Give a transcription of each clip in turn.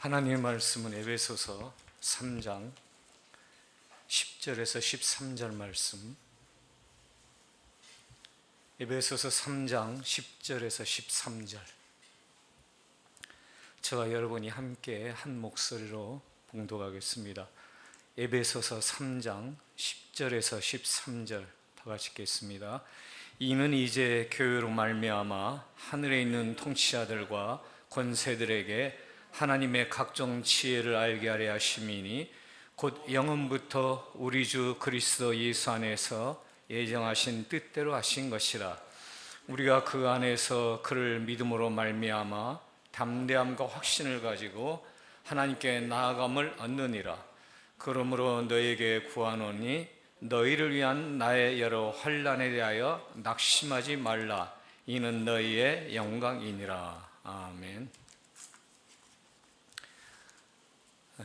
하나님의 말씀은 에베소서 3장 10절에서 13절 말씀, 에베소서 3장 10절에서 13절, 저와 여러분이 함께 한 목소리로 봉독하겠습니다. 에베소서 3장 10절에서 13절 다 같이 읽겠습니다. 이는 이제 교회로 말미암아 하늘에 있는 통치자들과 권세들에게 하나님의 각종 지혜를 알게 하려 하심이니 곧 영원부터 우리 주 그리스도 예수 안에서 예정하신 뜻대로 하신 것이라. 우리가 그 안에서 그를 믿음으로 말미암아 담대함과 확신을 가지고 하나님께 나아감을 얻느니라. 그러므로 너에게 구하노니 너희를 위한 나의 여러 환난에 대하여 낙심하지 말라. 이는 너희의 영광이니라. 아멘.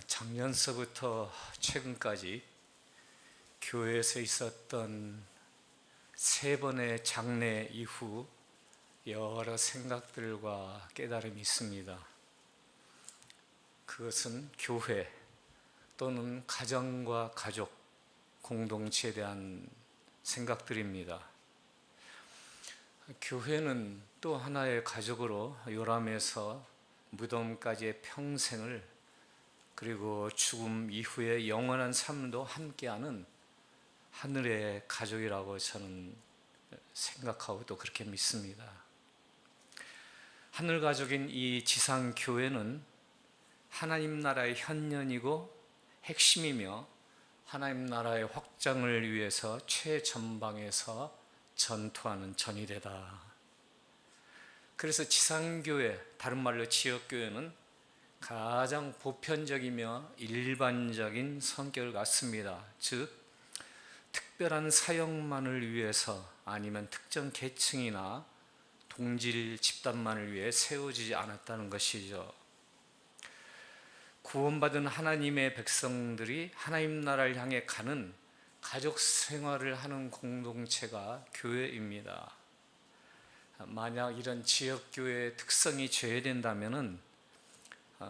작년서부터 최근까지 교회에서 있었던 세 번의 장례 이후 여러 생각들과 깨달음이 있습니다. 그것은 교회 또는 가정과 가족, 공동체에 대한 생각들입니다. 교회는 또 하나의 가족으로 요람에서 무덤까지의 평생을, 그리고 죽음 이후의 영원한 삶도 함께하는 하늘의 가족이라고 저는 생각하고 또 그렇게 믿습니다. 하늘 가족인 이 지상 교회는 하나님 나라의 현년이고 핵심이며 하나님 나라의 확장을 위해서 최전방에서 전투하는 전위대다. 그래서 지상교회, 다른 말로 지역교회는 가장 보편적이며 일반적인 성격을 갖습니다. 즉, 특별한 사역만을 위해서 아니면 특정 계층이나 동질 집단만을 위해 세워지지 않았다는 것이죠. 구원받은 하나님의 백성들이 하나님 나라를 향해 가는 가족 생활을 하는 공동체가 교회입니다. 만약 이런 지역교회의 특성이 제외된다면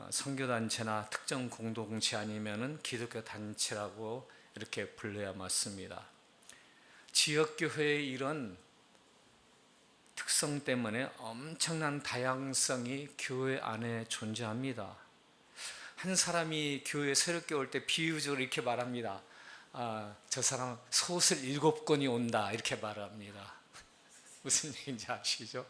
선교단체나 특정 공동체 아니면 기독교 단체라고 이렇게 불러야 맞습니다. 지역교회의 이런 특성 때문에 엄청난 다양성이 교회 안에 존재합니다. 한 사람이 교회에 새롭게 올 때 비유적으로 이렇게 말합니다. 저 사람 솥을 7권이 온다 이렇게 말합니다. 무슨 얘기인지 아시죠?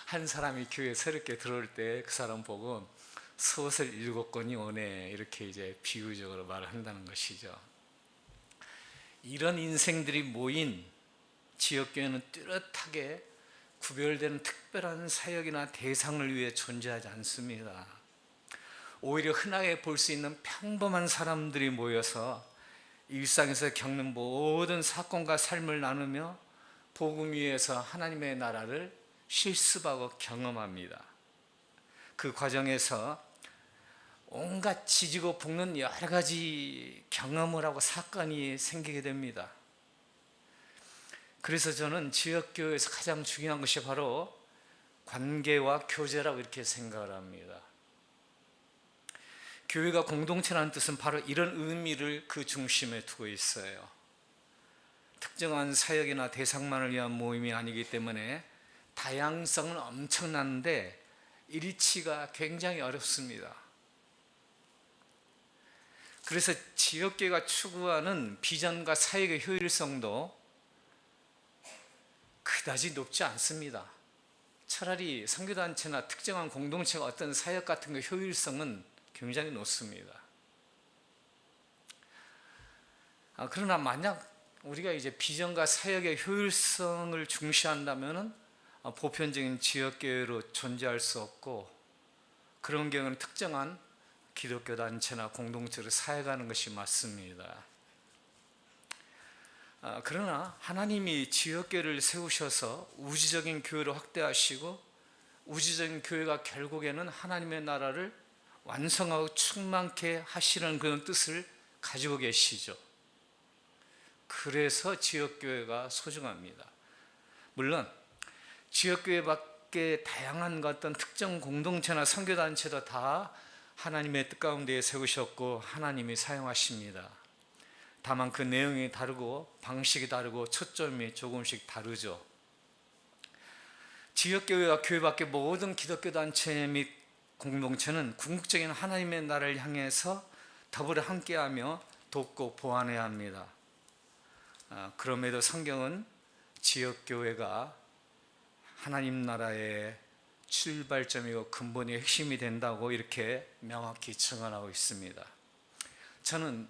한 사람이 교회에 새롭게 들어올 때 그 사람 보고 솥을 7권이 오네 이렇게 이제 비유적으로 말을 한다는 것이죠. 이런 인생들이 모인 지역교회는 뚜렷하게 구별되는 특별한 사역이나 대상을 위해 존재하지 않습니다. 오히려 흔하게 볼 수 있는 평범한 사람들이 모여서 일상에서 겪는 모든 사건과 삶을 나누며 복음 위에서 하나님의 나라를 실습하고 경험합니다. 그 과정에서 온갖 지지고 볶는 여러 가지 경험을 하고 사건이 생기게 됩니다. 그래서 저는 지역교회에서 가장 중요한 것이 바로 관계와 교제라고 이렇게 생각을 합니다. 교회가 공동체라는 뜻은 바로 이런 의미를 그 중심에 두고 있어요. 특정한 사역이나 대상만을 위한 모임이 아니기 때문에 다양성은 엄청난데 일치가 굉장히 어렵습니다. 그래서 지역교회가 추구하는 비전과 사역의 효율성도 그다지 높지 않습니다. 차라리 선교단체나 특정한 공동체가 어떤 사역 같은 그 효율성은 굉장히 높습니다. 그러나 만약 우리가 이제 비전과 사역의 효율성을 중시한다면 보편적인 지역교회로 존재할 수 없고, 그런 경우는 특정한 기독교 단체나 공동체로 사역하는 것이 맞습니다. 그러나 하나님이 지역교회를 세우셔서 우주적인 교회로 확대하시고 우주적인 교회가 결국에는 하나님의 나라를 완성하고 충만케 하시는 그런 뜻을 가지고 계시죠. 그래서 지역교회가 소중합니다. 물론 지역교회 밖에 다양한 어떤 특정 공동체나 선교단체도 다 하나님의 뜻 가운데 세우셨고 하나님이 사용하십니다. 다만 그 내용이 다르고 방식이 다르고 초점이 조금씩 다르죠. 지역교회와 교회 밖의 모든 기독교 단체 및 공동체는 궁극적인 하나님의 나라를 향해서 더불어 함께하며 돕고 보완해야 합니다. 그럼에도 성경은 지역교회가 하나님 나라의 출발점이고 근본이 핵심이 된다고 이렇게 명확히 증언하고 있습니다. 저는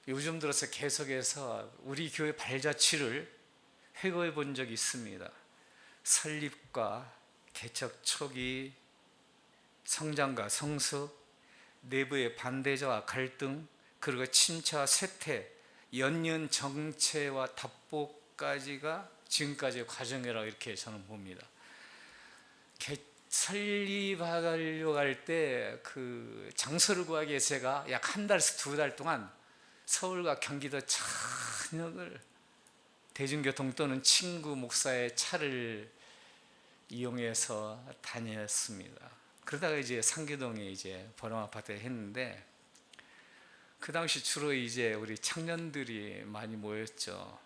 요즘 들어서 계속해서 우리 교회 발자취를 회고해 본 적이 있습니다. 설립과 개척 초기, 성장과 성숙, 내부의 반대자와 갈등, 그리고 침체와 쇠퇴, 연년 정체와 답보까지가 지금까지의 과정이라고 이렇게 저는 봅니다. 설립하려고 할 때 그 장소를 구하기 위해서 제가 약 한 달에서 두 달 동안 서울과 경기도 전역을 대중교통 또는 친구 목사의 차를 이용해서 다녔습니다. 그러다가 이제 상계동에 이제 보람 아파트에 했는데, 그 당시 주로 이제 우리 청년들이 많이 모였죠.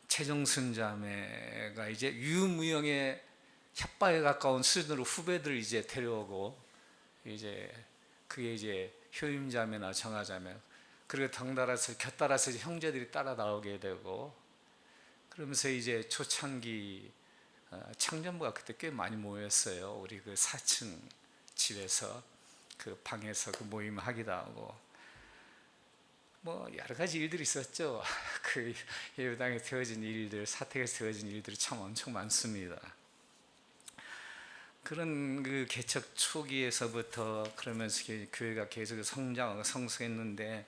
최종순 자매가 이제 유무형의 협박에 가까운 수준으로 후배들을 이제 데려오고, 이제 그게 이제 효임 자매나 정화 자매, 그리고 곁따라서 이제 형제들이 따라 나오게 되고, 그러면서 이제 초창기 청년부가 그때 꽤 많이 모였어요. 우리 그 4층 집에서 그 방에서 그 모임을 하기도 하고, 뭐 여러 가지 일들이 있었죠. 그 예배당에 되어진 일들, 사택에서 되어진 일들이 참 엄청 많습니다. 그런 그 개척 초기에서부터 그러면서 교회가 계속 성장하고 성숙했는데,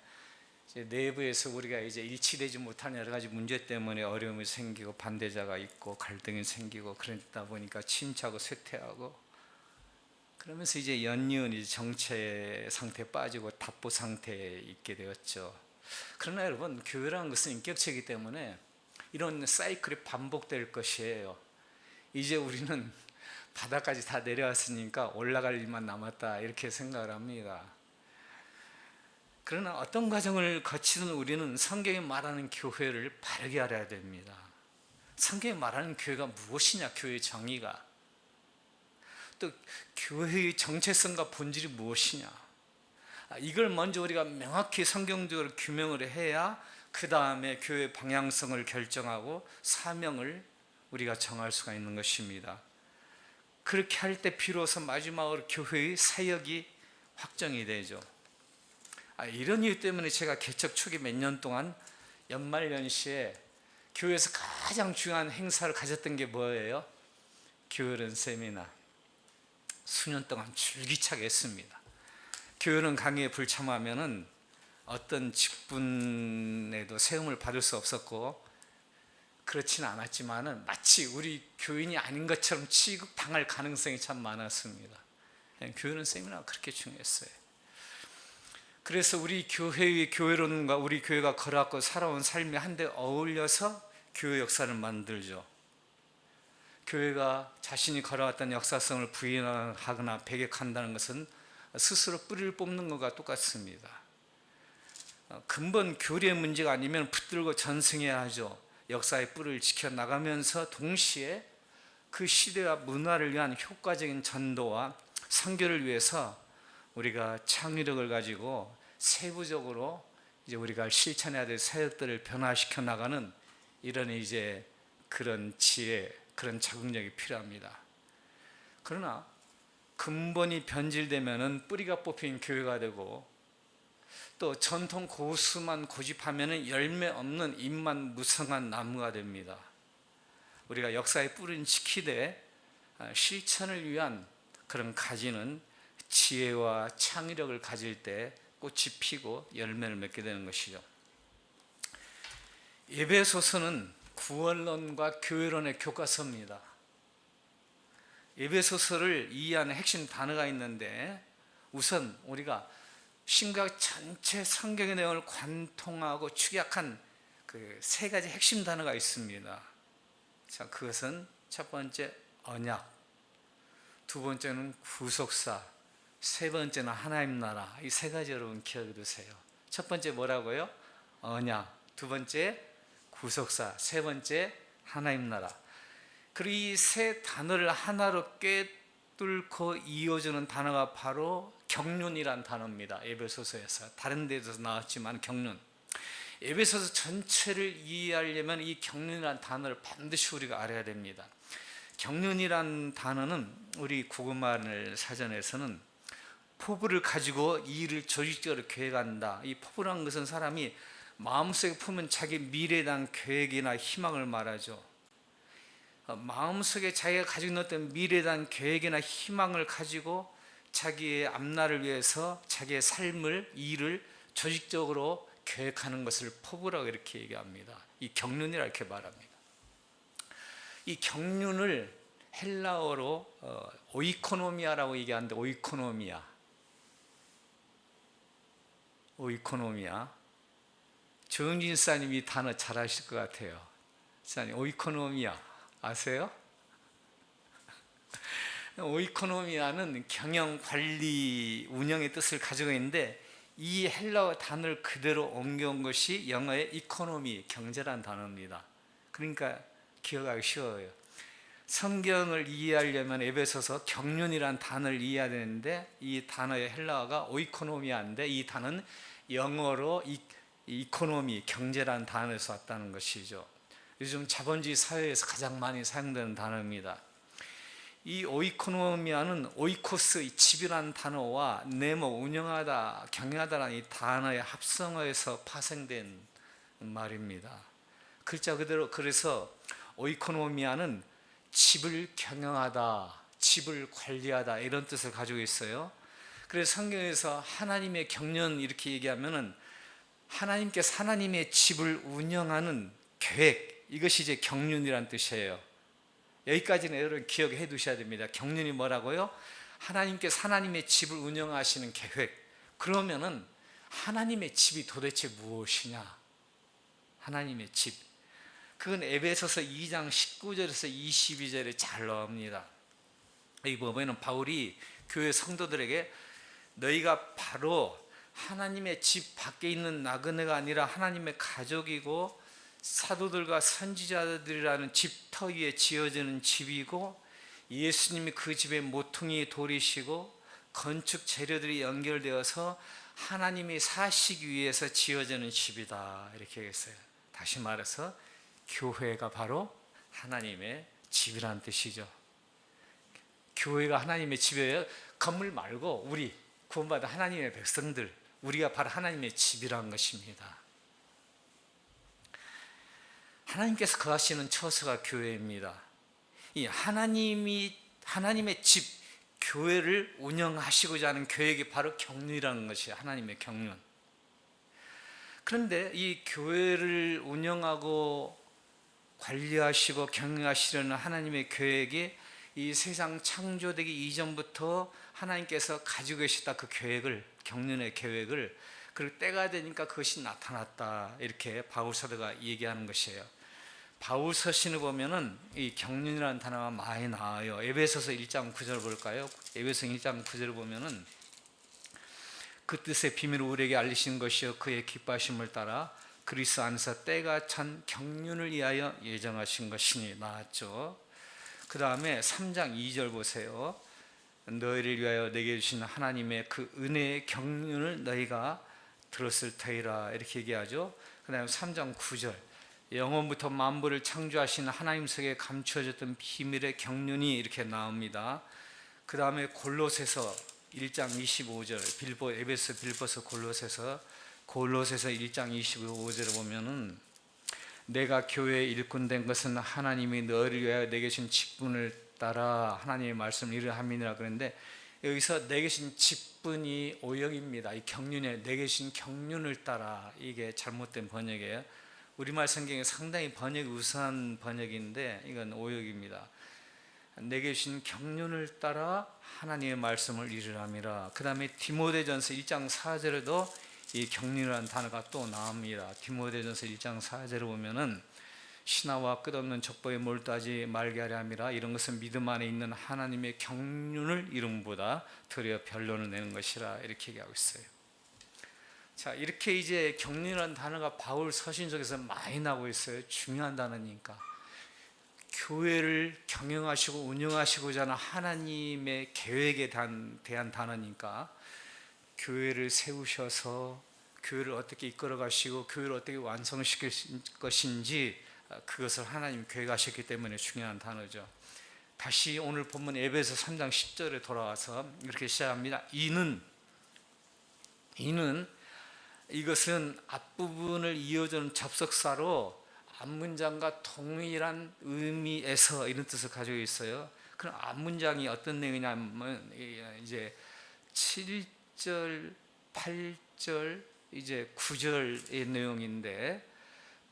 이제 내부에서 우리가 이제 일치되지 못하는 여러 가지 문제 때문에 어려움이 생기고 반대자가 있고 갈등이 생기고, 그러다 보니까 침체하고 쇠퇴하고, 그러면서 이제 연이은 이제 정체 상태에 빠지고 답보 상태에 있게 되었죠. 그러나 여러분, 교회라는 것은 인격체이기 때문에 이런 사이클이 반복될 것이에요. 이제 우리는 바닥까지 다 내려왔으니까 올라갈 일만 남았다 이렇게 생각을 합니다. 그러나 어떤 과정을 거치든 우리는 성경이 말하는 교회를 바르게 알아야 됩니다. 성경이 말하는 교회가 무엇이냐, 교회의 정의가, 또 교회의 정체성과 본질이 무엇이냐, 이걸 먼저 우리가 명확히 성경적으로 규명을 해야 그 다음에 교회의 방향성을 결정하고 사명을 우리가 정할 수가 있는 것입니다. 그렇게 할 때 비로소 마지막으로 교회의 사역이 확정이 되죠. 이런 이유 때문에 제가 개척 초기 몇 년 동안 연말연시에 교회에서 가장 중요한 행사를 가졌던 게 뭐예요? 교회론 세미나. 수년 동안 줄기차게 했습니다. 교회론 강의에 불참하면은 어떤 직분에도 세움을 받을 수 없었고, 그렇지는 않았지만은 마치 우리 교인이 아닌 것처럼 취급당할 가능성이 참 많았습니다. 교회론 세미나가 그렇게 중요했어요. 그래서 우리 교회의 교회론과 우리 교회가 걸어왔고 살아온 삶이 한데 어울려서 교회 역사를 만들죠. 교회가 자신이 걸어왔던 역사성을 부인하거나 배격한다는 것은 스스로 뿌리를 뽑는 것과 똑같습니다. 근본 교리의 문제가 아니면 붙들고 전승해야 하죠. 역사의 뿌리를 지켜나가면서 동시에 그 시대와 문화를 위한 효과적인 전도와 선교를 위해서 우리가 창의력을 가지고 세부적으로 이제 우리가 실천해야 될 사역들을 변화시켜 나가는 이런 이제 그런 지혜, 그런 적응력이 필요합니다. 그러나 근본이 변질되면은 뿌리가 뽑힌 교회가 되고, 또 전통 고수만 고집하면은 열매 없는 잎만 무성한 나무가 됩니다. 우리가 역사의 뿌리는 지키되 실천을 위한 그런 가지는 지혜와 창의력을 가질 때 꽃이 피고 열매를 맺게 되는 것이죠. 에베소서는 구원론과 교회론의 교과서입니다. 에베소서를 이해하는 핵심 단어가 있는데, 우선 우리가 신약 전체 성경의 내용을 관통하고 축약한 그 세 가지 핵심 단어가 있습니다. 자, 그것은 첫 번째 언약, 두 번째는 구속사, 세 번째는 하나님 나라. 이 세 가지 여러분 기억해 두세요. 첫 번째 뭐라고요? 언약. 두 번째 구속사. 세 번째 하나님 나라. 그리고 이 세 단어를 하나로 꿰뚫고 이어주는 단어가 바로 경륜이란 단어입니다. 에베소서에서 다른 데서 나왔지만 경륜. 에베소서 전체를 이해하려면 이 경륜이란 단어를 반드시 우리가 알아야 됩니다. 경륜이란 단어는 우리 국어말 사전에서는 포부를 가지고 이 일을 조직적으로 계획한다. 이 포부라는 것은 사람이 마음속에 품은 자기 미래에 대한 계획이나 희망을 말하죠. 마음속에 자기가 가지고 있는 어떤 미래에 대한 계획이나 희망을 가지고 자기의 앞날을 위해서 자기의 삶을, 일을 조직적으로 계획하는 것을 포부라고 이렇게 얘기합니다. 이 경륜이라 이렇게 말합니다. 이 경륜을 헬라어로 오이코노미아라고 얘기하는데, 오이코노미아. 정진 사님 이 단어 잘 아실 것 같아요. 사님, 오이코노미아 아세요? 오이코노미아는 경영, 관리, 운영의 뜻을 가지고 있는데 이 헬라어 단어를 그대로 옮겨온 것이 영어의 이코노미, 경제란 단어입니다. 그러니까 기억하기 쉬워요. 성경을 이해하려면 에베소서 경륜이란 단어를 이해해야 되는데 이 단어의 헬라어가 오이코노미아인데 이 단어는 영어로 이코노미, 경제란 단어에서 왔다는 것이죠. 요즘 자본주의 사회에서 가장 많이 사용되는 단어입니다. 이 오이코노미아는 오이코스, 집이라는 단어와 네모, 운영하다, 경영하다라는 이 단어의 합성어에서 파생된 말입니다. 글자 그대로 그래서 오이코노미아는 집을 경영하다, 집을 관리하다 이런 뜻을 가지고 있어요. 그래서 성경에서 하나님의 경륜 이렇게 얘기하면은 하나님께서 하나님의 집을 운영하는 계획, 이것이 이제 경륜이란 뜻이에요. 여기까지는 여러분 기억해 두셔야 됩니다. 경륜이 뭐라고요? 하나님께서 하나님의 집을 운영하시는 계획. 그러면은 하나님의 집이 도대체 무엇이냐? 하나님의 집. 그건 에베소서 2장 19절에서 22절에 잘 나옵니다. 이 보면은 바울이 교회 성도들에게 너희가 바로 하나님의 집 밖에 있는 나그네가 아니라 하나님의 가족이고 사도들과 선지자들이라는 집터 위에 지어지는 집이고 예수님이 그 집의 모퉁이 돌이시고 건축 재료들이 연결되어서 하나님이 사시기 위해서 지어지는 집이다 이렇게 했어요. 다시 말해서 교회가 바로 하나님의 집이라는 뜻이죠. 교회가 하나님의 집이에요. 건물 말고 우리 구원받은 하나님의 백성들, 우리가 바로 하나님의 집이라는 것입니다. 하나님께서 거하시는 처소가 교회입니다. 이 하나님의 집, 교회를 운영하시고자 하는 계획이 바로 경륜이라는 것이 하나님의 경륜. 그런데 이 교회를 운영하고 관리하시고 경영하시려는 하나님의 계획이 이 세상 창조되기 이전부터 하나님께서 가지고 계시다 그 계획을, 경륜의 계획을, 그리고 때가 되니까 그것이 나타났다 이렇게 바울 사도가 얘기하는 것이에요. 바울 서신을 보면은 이 경륜이라는 단어가 많이 나와요. 에베소서 1장 9절 볼까요? 에베소서 1장 9절을 보면은 그 뜻의 비밀을 우리에게 알리신 것이요 그의 기뻐하심을 따라 그리스도 안에서 때가 찬 경륜을 위하여 예정하신 것이니 나왔죠. 그 다음에 3장 2절 보세요. 너희를 위하여 내게 주신 하나님의 그 은혜의 경륜을 너희가 들었을 터이라 이렇게 얘기하죠. 그 다음에 3장 9절 영원부터 만물을 창조하신 하나님 속에 감추어졌던 비밀의 경륜이 이렇게 나옵니다. 그 다음에 골로새서 1장 25절 에베소, 빌보서, 골로새서 1장 25절을 보면은 내가 교회의 일꾼 된 것은 하나님이 너희를 위하여 내게 주신 직분을 따라 하나님의 말씀을 이루함이니라 그랬는데 여기서 내게 주신 직분이 오역입니다. 이 경륜에 내게 주신 경륜을 따라 이게 잘못된 번역이에요. 우리말 성경에 상당히 번역이 우수한 번역인데 이건 오역입니다. 내게 주신 경륜을 따라 하나님의 말씀을 이루람이라. 그 다음에 디모데전서 1장 4절에도 이 경륜이라는 단어가 또 나옵니다. 디모데전서 1장 4절을 보면은 신하와 끝없는 족보에 몰두하지 말게 하려 함이라. 이런 것은 믿음 안에 있는 하나님의 경륜을 이름보다 드려 변론을 내는 것이라. 이렇게 얘기하고 있어요. 자, 이렇게 이제 경륜이라는 단어가 바울 서신 속에서 많이 나오고 있어요. 중요한 단어니까. 교회를 경영하시고 운영하시고자 하는 하나님의 계획에 대한 단어니까, 교회를 세우셔서 교회를 어떻게 이끌어 가시고 교회를 어떻게 완성시킬 것인지, 그것을 하나님 계획하셨기 때문에 중요한 단어죠. 다시 오늘 본문 에베소 3장 10절에 돌아와서 이렇게 시작합니다. 이는, 이것은 앞부분을 이어주는 접속사로 앞문장과 동일한 의미에서 이런 뜻을 가지고 있어요. 그럼 앞문장이 어떤 내용이냐면 이제 7절, 8절, 이제 9절의 내용인데,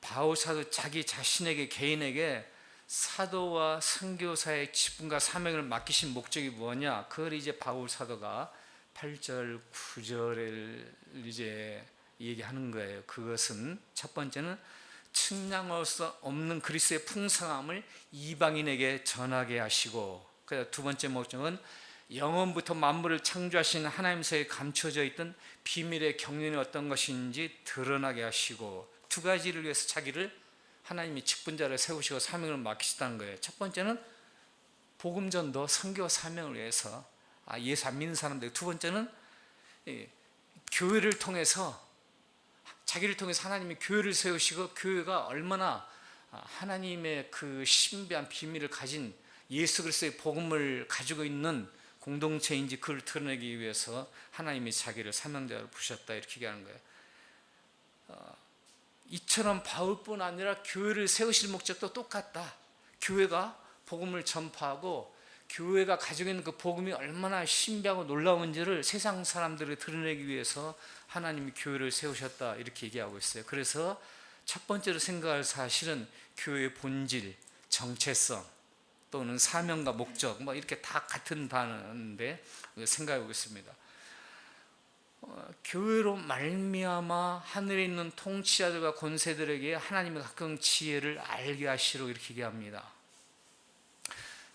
바울 사도 자기 자신에게, 개인에게 사도와 선교사의 직분과 사명을 맡기신 목적이 뭐냐? 그걸 이제 바울 사도가 8절, 9절을 이제 얘기하는 거예요. 그것은 첫 번째는 측량할 수 없는 그리스도의 풍성함을 이방인에게 전하게 하시고, 두 번째 목적은 영원부터 만물을 창조하신 하나님 사이에 감춰져 있던 비밀의 경륜이 어떤 것인지 드러나게 하시고, 두 가지를 위해서 자기를 하나님이 직분자를 세우시고 사명을 맡기시다는 거예요. 첫 번째는 복음 전도, 선교 사명을 위해서 예수 안 믿는 사람들. 두 번째는 교회를 통해서, 자기를 통해서 하나님이 교회를 세우시고 교회가 얼마나 하나님의 그 신비한 비밀을 가진 예수 그리스도의 복음을 가지고 있는 공동체인지 그걸 드러내기 위해서 하나님이 자기를 사명자로 부르셨다, 이렇게 얘기하는 거예요. 이처럼 바울뿐 아니라 교회를 세우실 목적도 똑같다. 교회가 복음을 전파하고 교회가 가지고 있는 그 복음이 얼마나 신비하고 놀라운지를 세상 사람들을 드러내기 위해서 하나님이 교회를 세우셨다, 이렇게 얘기하고 있어요. 그래서 첫 번째로 생각할 사실은 교회의 본질, 정체성 또는 사명과 목적, 뭐 이렇게 다 같은 단어인데 생각해 보겠습니다. 교회로 말미암아 하늘에 있는 통치자들과 권세들에게 하나님의 각종 지혜를 알게 하시로, 이렇게 얘기합니다.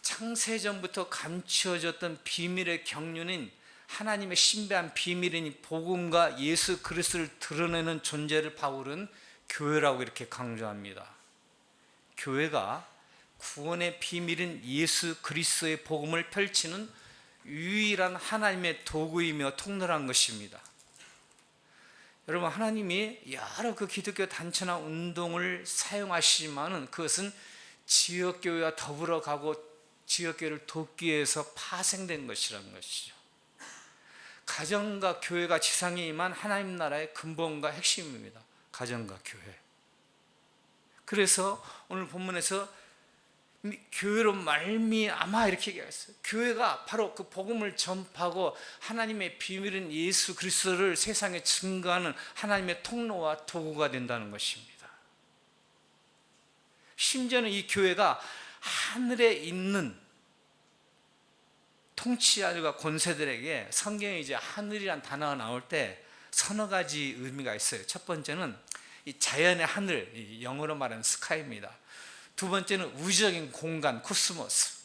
창세전부터 감추어졌던 비밀의 경륜인 하나님의 신비한 비밀인 복음과 예수 그리스도를 드러내는 존재를 바울은 교회라고 이렇게 강조합니다. 교회가 구원의 비밀인 예수 그리스도의 복음을 펼치는 유일한 하나님의 도구이며 통로란 것입니다. 여러분, 하나님이 여러 그 기독교 단체나 운동을 사용하시지만은 그것은 지역교회와 더불어 가고 지역교회를 돕기 위해서 파생된 것이라는 것이죠. 가정과 교회가 지상에 임한 하나님 나라의 근본과 핵심입니다. 가정과 교회. 그래서 오늘 본문에서 교회로 말미암아 이렇게 얘기했어요. 교회가 바로 그 복음을 전파하고 하나님의 비밀인 예수 그리스도를 세상에 증거하는 하나님의 통로와 도구가 된다는 것입니다. 심지어는 이 교회가 하늘에 있는 통치자들과 권세들에게, 성경에 이제 하늘이란 단어가 나올 때 서너 가지 의미가 있어요. 첫 번째는 이 자연의 하늘, 영어로 말하는 스카이입니다. 두 번째는 우주적인 공간, 코스모스.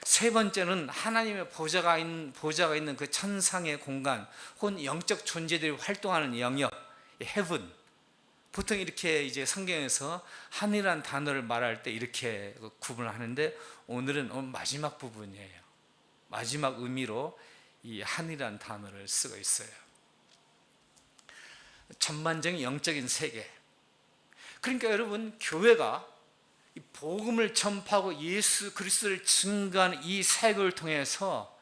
세 번째는 하나님의 보좌가 있는 그 천상의 공간, 혹은 영적 존재들이 활동하는 영역, 헤븐. 보통 이렇게 이제 성경에서 하늘이라는 단어를 말할 때 이렇게 구분을 하는데, 오늘은 마지막 부분이에요. 마지막 의미로 이 하늘이라는 단어를 쓰고 있어요. 전반적인 영적인 세계. 그러니까 여러분, 교회가 이 복음을 전파하고 예수 그리스도를 증거하는 이 사역을 통해서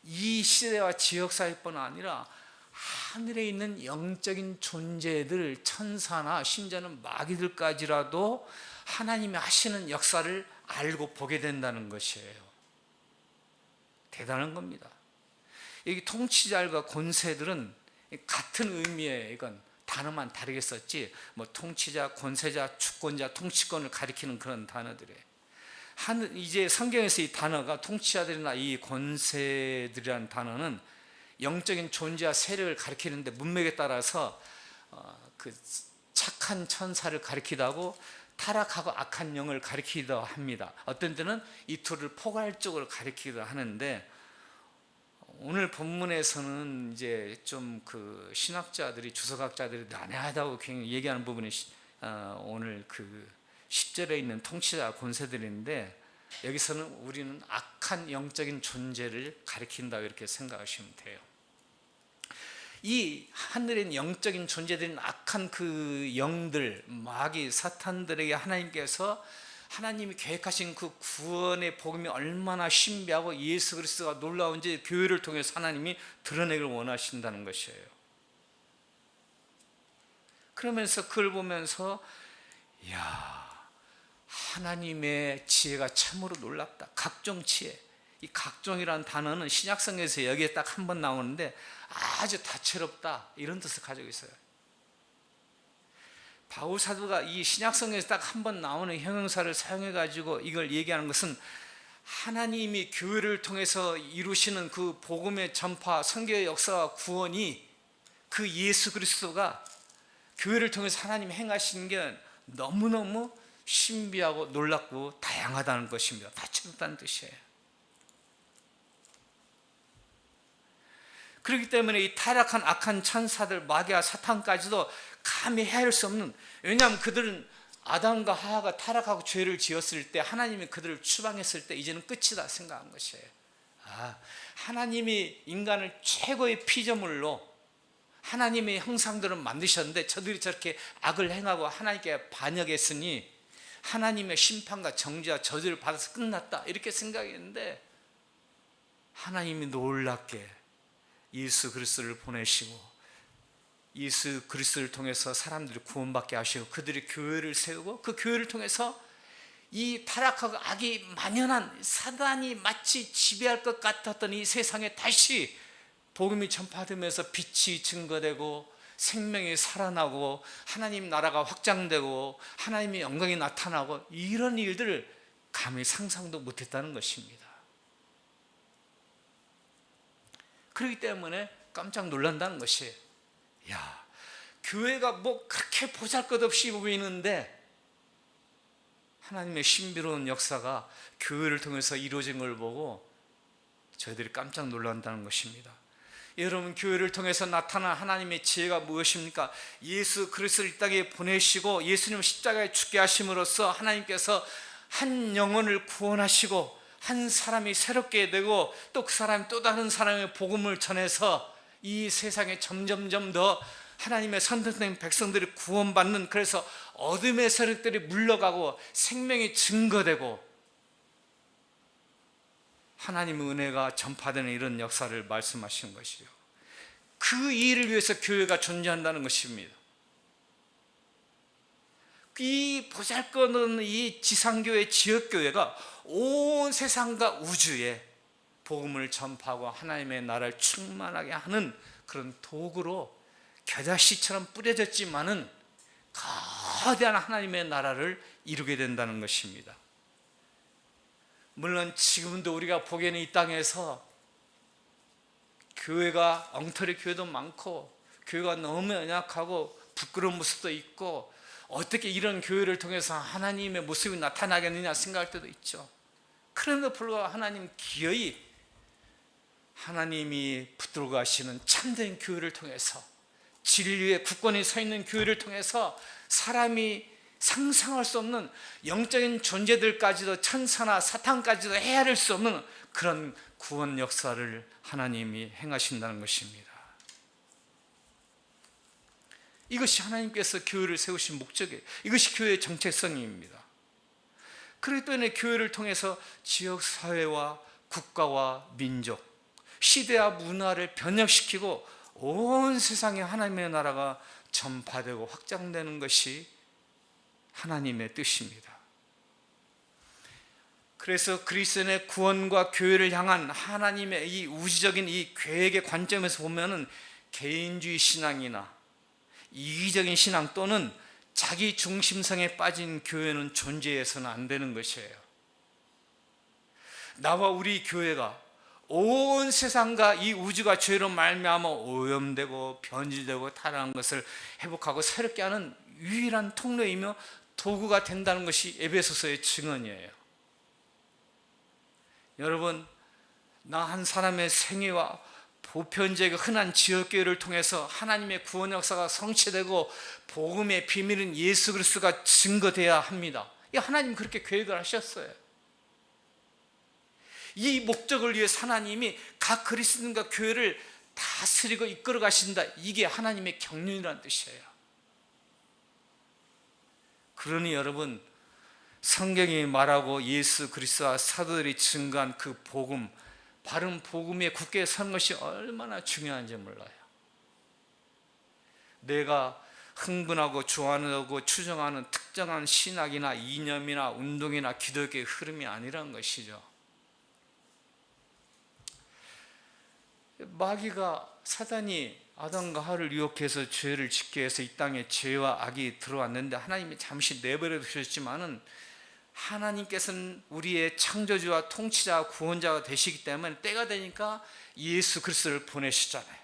이 시대와 지역사회뿐 아니라 하늘에 있는 영적인 존재들, 천사나 심지어는 마귀들까지라도 하나님이 하시는 역사를 알고 보게 된다는 것이에요. 대단한 겁니다. 여기 통치자들과 권세들은 같은 의미예요. 이건 단어만 다르게 썼지, 뭐 통치자, 권세자, 주권자, 통치권을 가리키는 그런 단어들이에요. 이제 성경에서 이 단어가 통치자들이나 이 권세들이라는 단어는 영적인 존재와 세력을 가리키는데, 문맥에 따라서 그 착한 천사를 가리키다고 타락하고 악한 영을 가리키기도 합니다. 어떤 때는 이 둘을 포괄적으로 가리키기도 하는데, 오늘 본문에서는 이제 좀 그 신학자들이, 주석학자들이 난해하다고 굉장히 얘기하는 부분이 오늘 그 10절에 있는 통치자 권세들인데, 여기서는 우리는 악한 영적인 존재를 가리킨다고 이렇게 생각하시면 돼요. 이 하늘에 있는 영적인 존재들인 악한 그 영들, 마귀, 사탄들에게 하나님께서 하나님이 계획하신 그 구원의 복음이 얼마나 신비하고 예수 그리스도가 놀라운지 교회를 통해서 하나님이 드러내길 원하신다는 것이에요. 그러면서 그걸 보면서, 이야, 하나님의 지혜가 참으로 놀랍다. 각종 지혜. 이 각종이라는 단어는 신약성에서 여기에 딱 한 번 나오는데 아주 다채롭다, 이런 뜻을 가지고 있어요. 바울 사도가 이 신약성에서 딱 한 번 나오는 형용사를 사용해 가지고 이걸 얘기하는 것은, 하나님이 교회를 통해서 이루시는 그 복음의 전파, 선교의 역사와 구원이, 그 예수 그리스도가 교회를 통해서 하나님이 행하시는 게 너무너무 신비하고 놀랍고 다양하다는 것입니다. 다채롭다는 뜻이에요. 그렇기 때문에 이 타락한 악한 천사들, 마귀와 사탄까지도 감히 헤아릴 수 없는, 왜냐하면 그들은 아담과 하와가 타락하고 죄를 지었을 때, 하나님이 그들을 추방했을 때 이제는 끝이다 생각한 것이에요. 하나님이 인간을 최고의 피조물로 하나님의 형상대로 만드셨는데 저들이 저렇게 악을 행하고 하나님께 반역했으니 하나님의 심판과 정죄와 저주를 받아서 끝났다, 이렇게 생각했는데, 하나님이 놀랍게 예수 그리스도를 보내시고 예수 그리스도를 통해서 사람들이 구원받게 하시고 그들이 교회를 세우고, 그 교회를 통해서 이 타락하고 악이 만연한 사단이 마치 지배할 것 같았던 이 세상에 다시 복음이 전파되면서 빛이 증거되고 생명이 살아나고 하나님 나라가 확장되고 하나님의 영광이 나타나고, 이런 일들을 감히 상상도 못했다는 것입니다. 그렇기 때문에 깜짝 놀란다는 것이, 야, 교회가 뭐 그렇게 보잘것없이 보이는데 하나님의 신비로운 역사가 교회를 통해서 이루어진 걸 보고 저희들이 깜짝 놀란다는 것입니다. 여러분, 교회를 통해서 나타난 하나님의 지혜가 무엇입니까? 예수 그리스도를 이 땅에 보내시고 예수님을 십자가에 죽게 하심으로써 하나님께서 한 영혼을 구원하시고 한 사람이 새롭게 되고, 또 그 사람이 또 다른 사람의 복음을 전해서 이 세상에 점점점 더 하나님의 선택된 백성들이 구원받는, 그래서 어둠의 세력들이 물러가고 생명이 증거되고 하나님의 은혜가 전파되는 이런 역사를 말씀하신 것이죠. 그 일을 위해서 교회가 존재한다는 것입니다. 이 보잘것없는 이 지상교회, 지역교회가 온 세상과 우주에 복음을 전파하고 하나님의 나라를 충만하게 하는 그런 도구로 겨자씨처럼 뿌려졌지만은 거대한 하나님의 나라를 이루게 된다는 것입니다. 물론 지금도 우리가 보기에는 이 땅에서 교회가, 엉터리 교회도 많고 교회가 너무 연약하고 부끄러운 모습도 있고, 어떻게 이런 교회를 통해서 하나님의 모습이 나타나겠느냐 생각할 때도 있죠. 그럼에도 불구하고 하나님 기어이 하나님이 붙들고 가시는 참된 교회를 통해서, 진리의 굳건히 서 있는 교회를 통해서 사람이 상상할 수 없는 영적인 존재들까지도, 천사나 사탄까지도 헤아릴 수 없는 그런 구원 역사를 하나님이 행하신다는 것입니다. 이것이 하나님께서 교회를 세우신 목적이에요. 이것이 교회의 정체성입니다. 그렇기 때문에 교회를 통해서 지역사회와 국가와 민족, 시대와 문화를 변혁시키고 온 세상에 하나님의 나라가 전파되고 확장되는 것이 하나님의 뜻입니다. 그래서 그리스도의 구원과 교회를 향한 하나님의 이 우주적인 이 계획의 관점에서 보면은, 개인주의 신앙이나 이기적인 신앙 또는 자기 중심성에 빠진 교회는 존재해서는 안 되는 것이에요. 나와 우리 교회가 온 세상과 이 우주가 죄로 말미암아 오염되고 변질되고 타락한 것을 회복하고 새롭게 하는 유일한 통로이며 도구가 된다는 것이 에베소서의 증언이에요. 여러분, 나 한 사람의 생애와 보편적인 흔한 지역교회를 통해서 하나님의 구원 역사가 성취되고 복음의 비밀은 예수 그리스도가 증거돼야 합니다. 하나님 그렇게 계획을 하셨어요. 이 목적을 위해서 하나님이 각 그리스도인과 교회를 다스리고 이끌어 가신다. 이게 하나님의 경륜이라는 뜻이에요. 그러니 여러분, 성경이 말하고 예수 그리스도와 사도들이 증거한 그 복음, 바른 복음에 굳게 선 것이 얼마나 중요한지 몰라요. 내가 흥분하고 좋아하고 추정하는 특정한 신학이나 이념이나 운동이나 기독교의 흐름이 아니란 것이죠. 마귀가, 사단이 아담과 하와를 유혹해서 죄를 짓게 해서 이 땅에 죄와 악이 들어왔는데 하나님이 잠시 내버려 두셨지만은 하나님께서는 우리의 창조주와 통치자, 구원자가 되시기 때문에 때가 되니까 예수 그리스도를 보내시잖아요.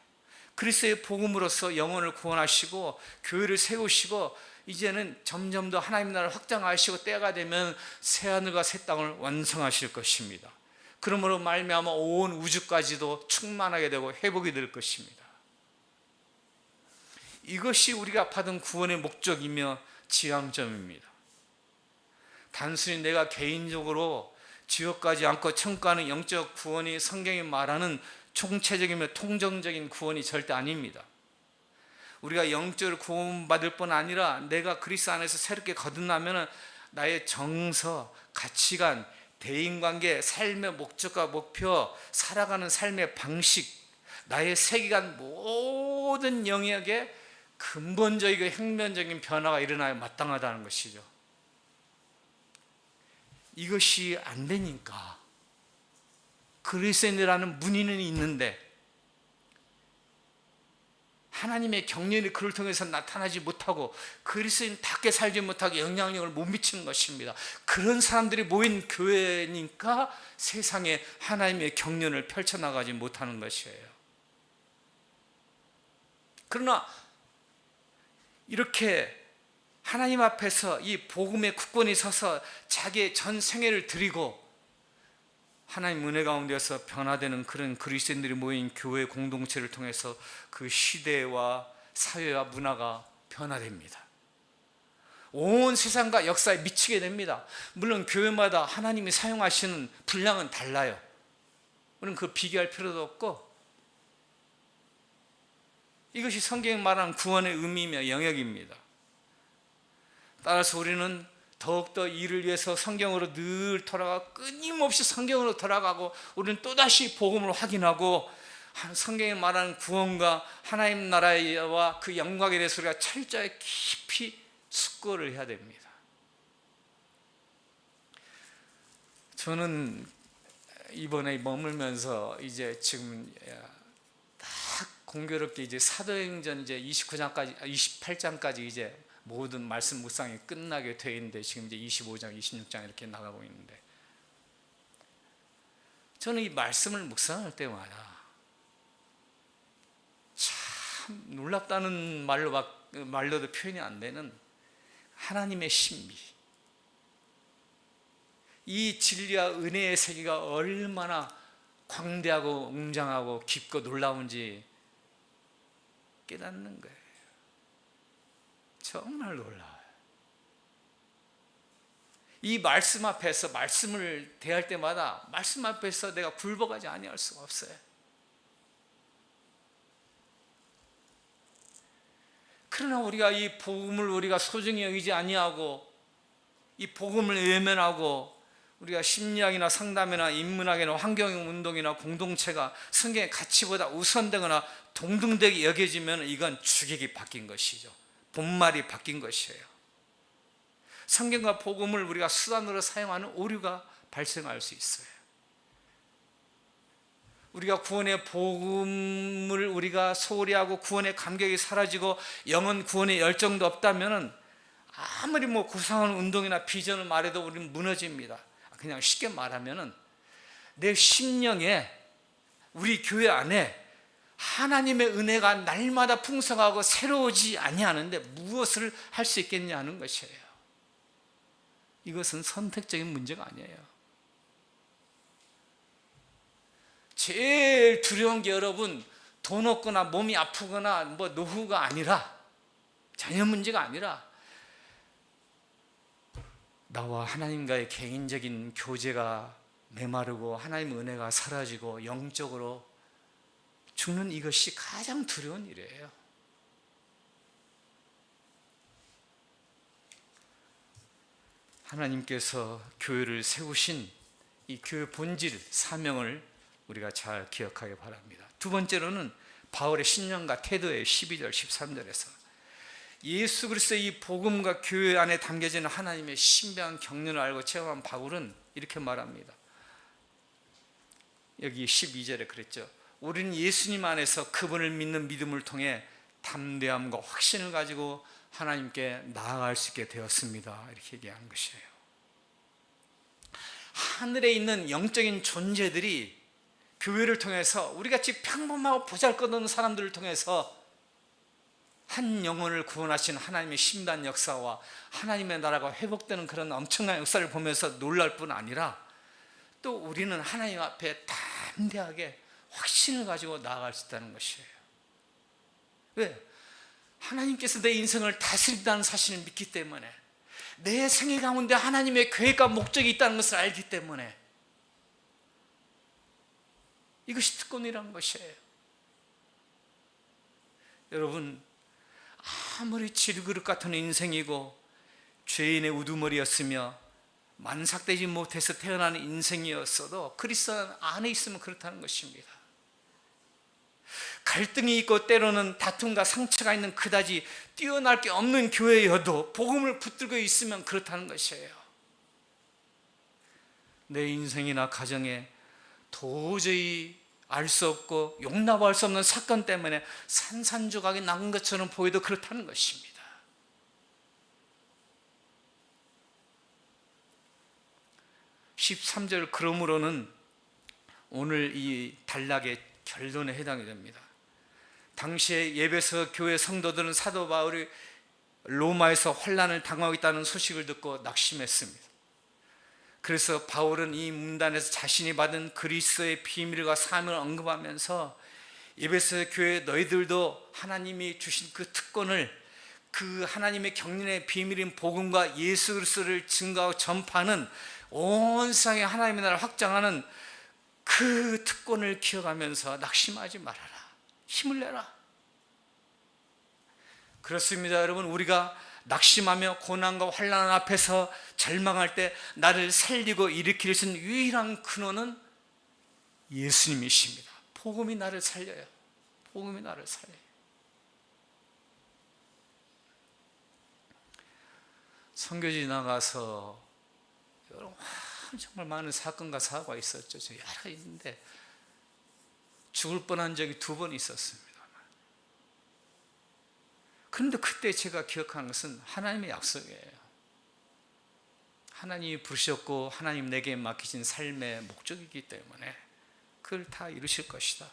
그리스도의 복음으로서 영혼을 구원하시고 교회를 세우시고 이제는 점점 더 하나님 나라를 확장하시고 때가 되면 새하늘과 새 땅을 완성하실 것입니다. 그러므로 말미암아 온 우주까지도 충만하게 되고 회복이 될 것입니다. 이것이 우리가 받은 구원의 목적이며 지향점입니다. 단순히 내가 개인적으로 지옥 가지 않고 천국 가는 영적 구원이 성경이 말하는 총체적이며 통정적인 구원이 절대 아닙니다. 우리가 영적으로 구원받을 뿐 아니라 내가 그리스도 안에서 새롭게 거듭나면 나의 정서, 가치관, 대인관계, 삶의 목적과 목표, 살아가는 삶의 방식, 나의 세계관 모든 영역에 근본적이고 혁명적인 변화가 일어나야 마땅하다는 것이죠. 이것이 안 되니까 그리스도인이라는 문의는 있는데 하나님의 경륜이 그를 통해서 나타나지 못하고 그리스도인답게 살지 못하고 영향력을 못 미치는 것입니다. 그런 사람들이 모인 교회니까 세상에 하나님의 경륜을 펼쳐나가지 못하는 것이에요. 그러나 이렇게 하나님 앞에서 이 복음의 굳건히 서서 자기의 전 생애를 드리고 하나님 은혜 가운데서 변화되는 그런 그리스도인들이 모인 교회 공동체를 통해서 그 시대와 사회와 문화가 변화됩니다. 온 세상과 역사에 미치게 됩니다. 물론 교회마다 하나님이 사용하시는 분량은 달라요. 우리는 그 비교할 필요도 없고 이것이 성경이 말하는 구원의 의미이며 영역입니다. 따라서 우리는 더욱더 이를 위해서 성경으로 늘 돌아가 끊임없이 성경으로 돌아가고 우리는 또다시 복음을 확인하고 성경이 말하는 구원과 하나님 나라와 그 영광에 대해서 우리가 철저히 깊이 숙고를 해야 됩니다. 저는 이번에 머물면서 이제 지금 딱 공교롭게 이제 사도행전 이제 29장까지 28장까지 이제 모든 말씀 묵상이 끝나게 되어 있는데 지금 이제 25장, 26장 이렇게 나가고 있는데 저는 이 말씀을 묵상할 때마다 참 놀랍다는 말로도 표현이 안 되는 하나님의 신비, 이 진리와 은혜의 세계가 얼마나 광대하고 웅장하고 깊고 놀라운지 깨닫는 거예요. 정말 놀라워요. 이 말씀 앞에서 말씀을 대할 때마다 말씀 앞에서 내가 굴복하지 아니할 수가 없어요. 그러나 우리가 이 복음을 우리가 소중히 여기지 아니하고 이 복음을 외면하고 우리가 심리학이나 상담이나 인문학이나 환경운동이나 공동체가 성경의 가치보다 우선되거나 동등되게 여겨지면 이건 주객이 바뀐 것이죠. 본말이 바뀐 것이에요. 성경과 복음을 우리가 수단으로 사용하는 오류가 발생할 수 있어요. 우리가 구원의 복음을 우리가 소홀히 하고 구원의 감격이 사라지고 영혼 구원의 열정도 없다면 아무리 고상한 운동이나 비전을 말해도 우리는 무너집니다. 그냥 쉽게 말하면 내 심령에 우리 교회 안에 하나님의 은혜가 날마다 풍성하고 새로워지지 아니하는데 무엇을 할 수 있겠냐는 것이에요. 이것은 선택적인 문제가 아니에요. 제일 두려운 게 여러분, 돈 없거나 몸이 아프거나 뭐 노후가 아니라, 자녀 문제가 아니라 나와 하나님과의 개인적인 교제가 메마르고 하나님의 은혜가 사라지고 영적으로 죽는 이것이 가장 두려운 일이에요. 하나님께서 교회를 세우신 이 교회 본질, 사명을 우리가 잘 기억하기 바랍니다. 두 번째로는 바울의 신념과 태도의 12절, 13절에서 예수 그리스도의 이 복음과 교회 안에 담겨진 하나님의 신비한 경륜을 알고 체험한 바울은 이렇게 말합니다. 여기 12절에 그랬죠. 우리는 예수님 안에서 그분을 믿는 믿음을 통해 담대함과 확신을 가지고 하나님께 나아갈 수 있게 되었습니다. 이렇게 얘기하는 것이에요. 하늘에 있는 영적인 존재들이 교회를 통해서, 우리같이 평범하고 보잘것없는 사람들을 통해서 한 영혼을 구원하신 하나님의 신비한 역사와 하나님의 나라가 회복되는 그런 엄청난 역사를 보면서 놀랄 뿐 아니라, 또 우리는 하나님 앞에 담대하게 확신을 가지고 나아갈 수 있다는 것이에요. 왜? 하나님께서 내 인생을 다스린다는 사실을 믿기 때문에, 내 생애 가운데 하나님의 계획과 목적이 있다는 것을 알기 때문에, 이것이 특권이라는 것이에요. 여러분, 아무리 질그릇 같은 인생이고 죄인의 우두머리였으며 만삭되지 못해서 태어난 인생이었어도 그리스도 안에 있으면 그렇다는 것입니다. 갈등이 있고 때로는 다툼과 상처가 있는 그다지 뛰어날 게 없는 교회여도 복음을 붙들고 있으면 그렇다는 것이에요. 내 인생이나 가정에 도저히 알 수 없고 용납할 수 없는 사건 때문에 산산조각이 난 것처럼 보여도 그렇다는 것입니다. (13절) 그러므로는 오늘 이 단락의 결론에 해당이 됩니다. 당시에 예배소 교회 성도들은 사도 바울이 로마에서 환난을 당하고 있다는 소식을 듣고 낙심했습니다. 그래서 바울은 이 문단에서 자신이 받은 그리스도의 비밀과 사명을 언급하면서 에베소 교회 너희들도 하나님이 주신 그 특권을, 그 하나님의 경륜의 비밀인 복음과 예수 그리스도를 증거하고 전파하는, 온 세상에 하나님의 나라를 확장하는 그 특권을 기억하면서 낙심하지 말아라, 힘을 내라. 그렇습니다 여러분. 우리가 낙심하며 고난과 환난 앞에서 절망할 때 나를 살리고 일으킬 수 있는 유일한 근원은 예수님이십니다. 복음이 나를 살려요. 복음이 나를 살려요. 선교지 나가서 정말 많은 사건과 사고가 있었죠. 여러 가지 있는데 죽을 뻔한 적이 2번 있었습니다. 그런데 그때 제가 기억하는 것은 하나님의 약속이에요. 하나님이 부르셨고 하나님 내게 맡기신 삶의 목적이기 때문에 그걸 다 이루실 것이다.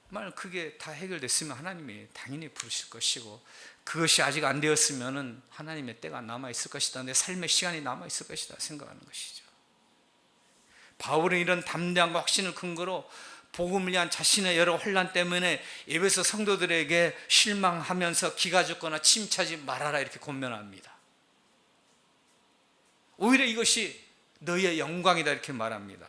만약 그게 다 해결됐으면 하나님이 당연히 부르실 것이고, 그것이 아직 안 되었으면 하나님의 때가 남아있을 것이다, 내 삶의 시간이 남아있을 것이다 생각하는 것이죠. 바울은 이런 담대함과 확신을 근거로 복음을 위한 자신의 여러 혼란 때문에 에베소 성도들에게 실망하면서 기가 죽거나 침체하지 말아라 이렇게 권면합니다. 오히려 이것이 너희의 영광이다 이렇게 말합니다.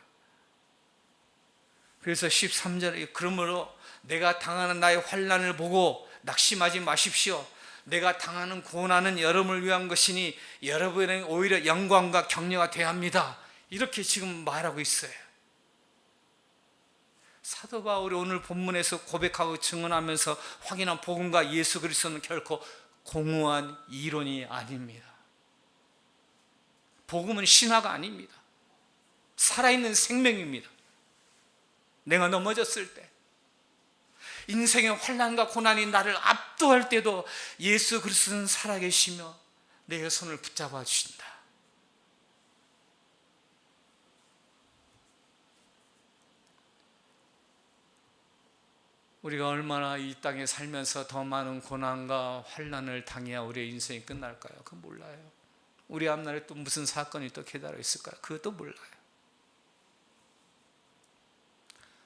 그래서 13절에 그러므로 내가 당하는 나의 환난을 보고 낙심하지 마십시오. 내가 당하는 고난은 여러분을 위한 것이니 여러분의 오히려 영광과 격려가 돼야 합니다. 이렇게 지금 말하고 있어요. 사도 바울이 오늘 본문에서 고백하고 증언하면서 확인한 복음과 예수 그리스도는 결코 공허한 이론이 아닙니다. 복음은 신화가 아닙니다. 살아있는 생명입니다. 내가 넘어졌을 때, 인생의 환난과 고난이 나를 압도할 때도 예수 그리스도는 살아계시며 내 손을 붙잡아 주신다. 우리가 얼마나 이 땅에 살면서 더 많은 고난과 환난을 당해야 우리의 인생이 끝날까요? 그건 몰라요. 우리 앞날에 또 무슨 사건이 또 기다려 있을까요? 그것도 몰라요.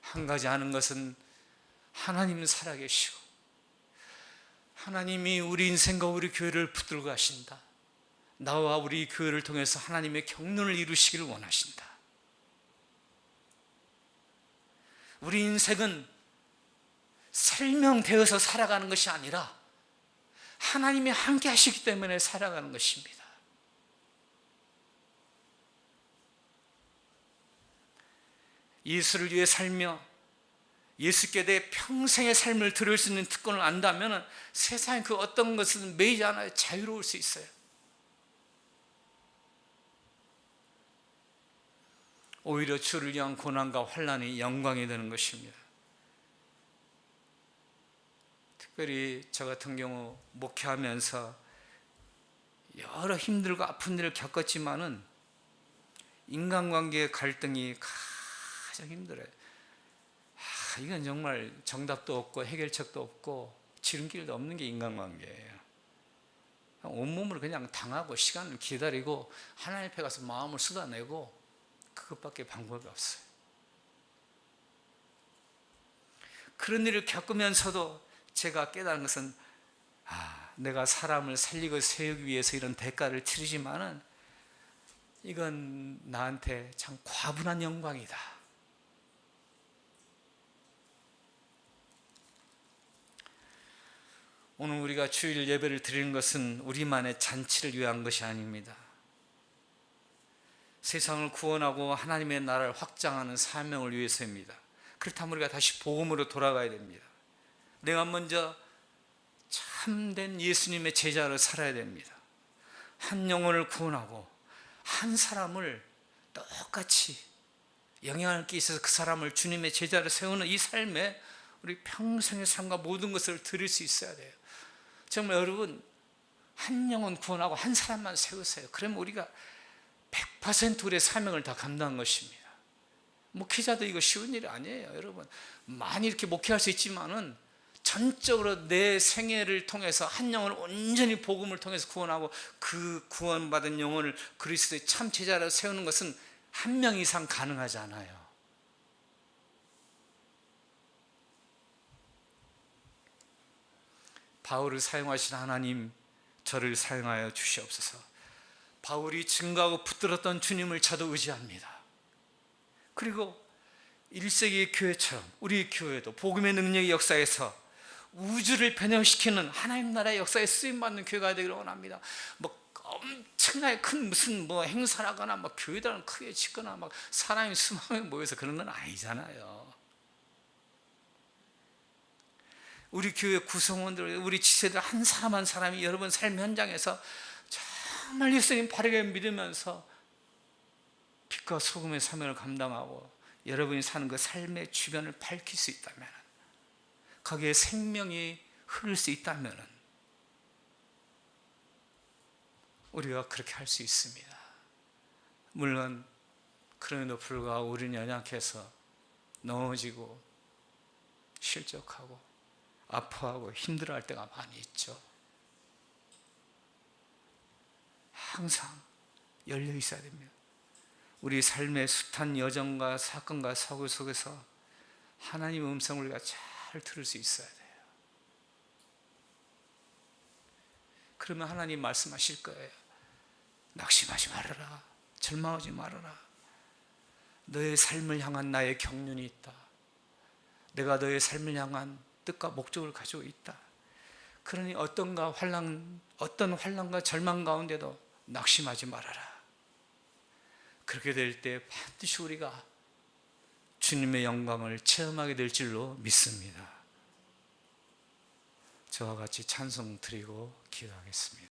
한 가지 아는 것은 하나님은 살아계시고 하나님이 우리 인생과 우리 교회를 붙들고 가신다. 나와 우리 교회를 통해서 하나님의 경륜을 이루시기를 원하신다. 우리 인생은 설명되어서 살아가는 것이 아니라 하나님이 함께 하시기 때문에 살아가는 것입니다. 예수를 위해 살며 예수께 대해 평생의 삶을 들을 수 있는 특권을 안다면 세상에 그 어떤 것은 매이지 않아요. 자유로울 수 있어요. 오히려 주를 위한 고난과 환난이 영광이 되는 것입니다. 특별히 저 같은 경우 목회하면서 여러 힘들고 아픈 일을 겪었지만은 인간관계의 갈등이 가장 힘들어요. 이건 정말 정답도 없고 해결책도 없고 지름길도 없는 게 인간관계예요. 온몸으로 그냥 당하고 시간을 기다리고 하나님 앞에 가서 마음을 쏟아내고 그것밖에 방법이 없어요. 그런 일을 겪으면서도 제가 깨달은 것은 내가 사람을 살리고 세우기 위해서 이런 대가를 치르지만은 이건 나한테 참 과분한 영광이다. 오늘 우리가 주일 예배를 드리는 것은 우리만의 잔치를 위한 것이 아닙니다. 세상을 구원하고 하나님의 나라를 확장하는 사명을 위해서입니다. 그렇다면 우리가 다시 복음으로 돌아가야 됩니다. 내가 먼저 참된 예수님의 제자로 살아야 됩니다. 한 영혼을 구원하고 한 사람을 똑같이 영향을 끼쳐서 그 사람을 주님의 제자로 세우는 이 삶에 우리 평생의 삶과 모든 것을 드릴 수 있어야 돼요. 정말 여러분 한 영혼 구원하고 한 사람만 세우세요. 그러면 우리가 100% 우리의 사명을 다 감당한 것입니다. 목회자도 이거 쉬운 일이 아니에요. 여러분 많이 이렇게 목회할 수 있지만은 전적으로 내 생애를 통해서 한 영혼을 온전히 복음을 통해서 구원하고 그 구원받은 영혼을 그리스도의 참 제자로 세우는 것은 한 명 이상 가능하지 않아요. 바울을 사용하신 하나님, 저를 사용하여 주시옵소서. 바울이 증거하고 붙들었던 주님을 저도 의지합니다. 그리고 1세기의 교회처럼 우리 교회도 복음의 능력의 역사에서 우주를 변형시키는 하나님 나라의 역사에 쓰임받는 교회가 되기를 원합니다. 엄청나게 큰 무슨 행사라거나 교회당을 크게 짓거나 사람이 수만 명 모여서 그런 건 아니잖아요. 우리 교회 구성원들, 우리 지체들 한 사람 한 사람이 여러분 삶 현장에서 정말 예수님 바르게 믿으면서 빛과 소금의 사명을 감당하고 여러분이 사는 그 삶의 주변을 밝힐 수 있다면, 거기에 생명이 흐를 수 있다면 우리가 그렇게 할 수 있습니다. 물론 그럼에도 불구하고 우리는 연약해서 넘어지고 실족하고 아파하고 힘들어할 때가 많이 있죠. 항상 열려 있어야 됩니다. 우리 삶의 숱한 여정과 사건과 사고 속에서 하나님의 음성을 우리가 잘 들을 수 있어야 돼요. 그러면 하나님 말씀하실 거예요. 낙심하지 말아라. 절망하지 말아라. 너의 삶을 향한 나의 경륜이 있다. 내가 너의 삶을 향한 뜻과 목적을 가지고 있다. 그러니 어떤 환난과 절망 가운데도 낙심하지 말아라. 그렇게 될 때 반드시 우리가 주님의 영광을 체험하게 될 줄로 믿습니다. 저와 같이 찬송 드리고 기도하겠습니다.